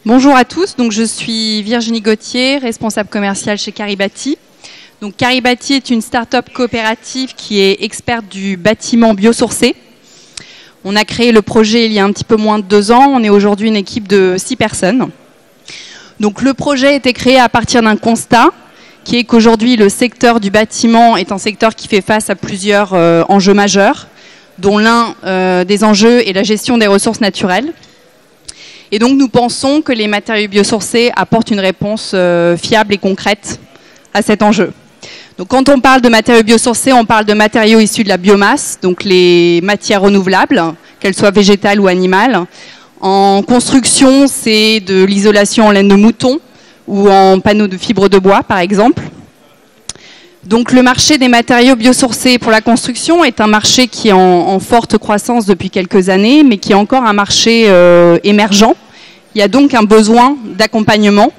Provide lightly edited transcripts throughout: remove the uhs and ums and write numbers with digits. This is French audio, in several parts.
Bonjour à tous, donc je suis Virginie Gauthier, responsable commerciale chez Caribati. Donc Caribati est une start-up coopérative qui est experte du bâtiment biosourcé. On a créé le projet il y a un petit peu moins de 2 ans, on est aujourd'hui une équipe de 6 personnes. Donc le projet a été créé à partir d'un constat qui est qu'aujourd'hui le secteur du bâtiment est un secteur qui fait face à plusieurs enjeux majeurs, dont l'un des enjeux est la gestion des ressources naturelles. Et donc nous pensons que les matériaux biosourcés apportent une réponse fiable et concrète à cet enjeu. Donc quand on parle de matériaux biosourcés, on parle de matériaux issus de la biomasse, donc les matières renouvelables, qu'elles soient végétales ou animales. En construction, c'est de l'isolation en laine de mouton ou en panneaux de fibres de bois, par exemple. Donc le marché des matériaux biosourcés pour la construction est un marché qui est en forte croissance depuis quelques années, mais qui est encore un marché émergent. Il y a donc un besoin d'accompagnement.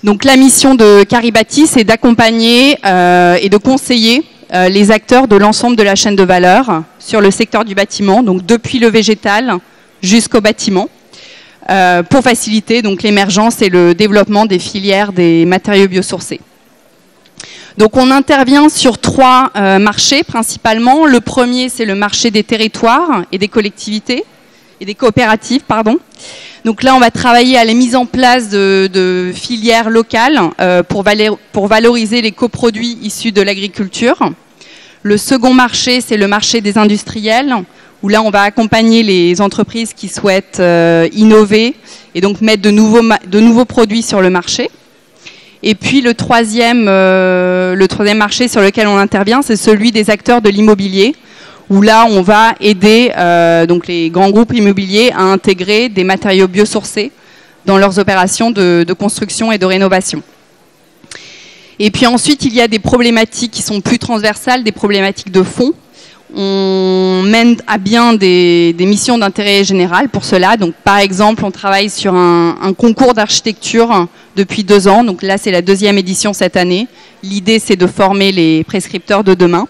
Donc la mission de Caribati, c'est d'accompagner et de conseiller les acteurs de l'ensemble de la chaîne de valeur sur le secteur du bâtiment, donc depuis le végétal jusqu'au bâtiment, pour faciliter donc l'émergence et le développement des filières des matériaux biosourcés. Donc on intervient sur 3 marchés principalement. Le premier, c'est le marché des territoires et des collectivités, et des coopératives, pardon. Donc là, on va travailler à la mise en place de filières locales pour valoriser les coproduits issus de l'agriculture. Le second marché, c'est le marché des industriels, où là, on va accompagner les entreprises qui souhaitent innover et donc mettre de nouveaux produits sur le marché. Et puis le troisième marché sur lequel on intervient, c'est celui des acteurs de l'immobilier, où là on va aider donc les grands groupes immobiliers à intégrer des matériaux biosourcés dans leurs opérations de construction et de rénovation. Et puis ensuite, il y a des problématiques qui sont plus transversales, des problématiques de fond. On mène à bien des missions d'intérêt général pour cela. Donc, par exemple, on travaille sur un concours d'architecture depuis 2 ans. Donc là, c'est la 2e édition cette année. L'idée, c'est de former les prescripteurs de demain.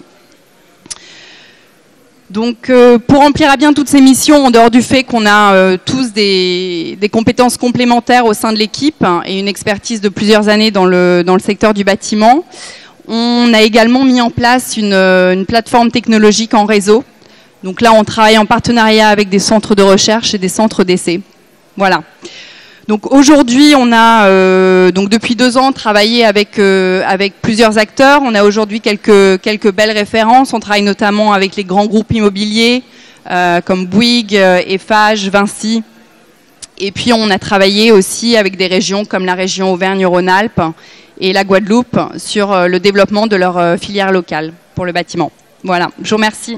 Donc, pour remplir à bien toutes ces missions, en dehors du fait qu'on a tous des compétences complémentaires au sein de l'équipe et une expertise de plusieurs années dans le secteur du bâtiment, on a également mis en place une plateforme technologique en réseau. Donc là, on travaille en partenariat avec des centres de recherche et des centres d'essai. Voilà. Donc aujourd'hui, on a donc depuis 2 ans travaillé avec plusieurs acteurs. On a aujourd'hui quelques belles références. On travaille notamment avec les grands groupes immobiliers comme Bouygues, Eiffage, Vinci. Et puis on a travaillé aussi avec des régions comme la région Auvergne-Rhône-Alpes et la Guadeloupe sur le développement de leur filière locale pour le bâtiment. Voilà, je vous remercie.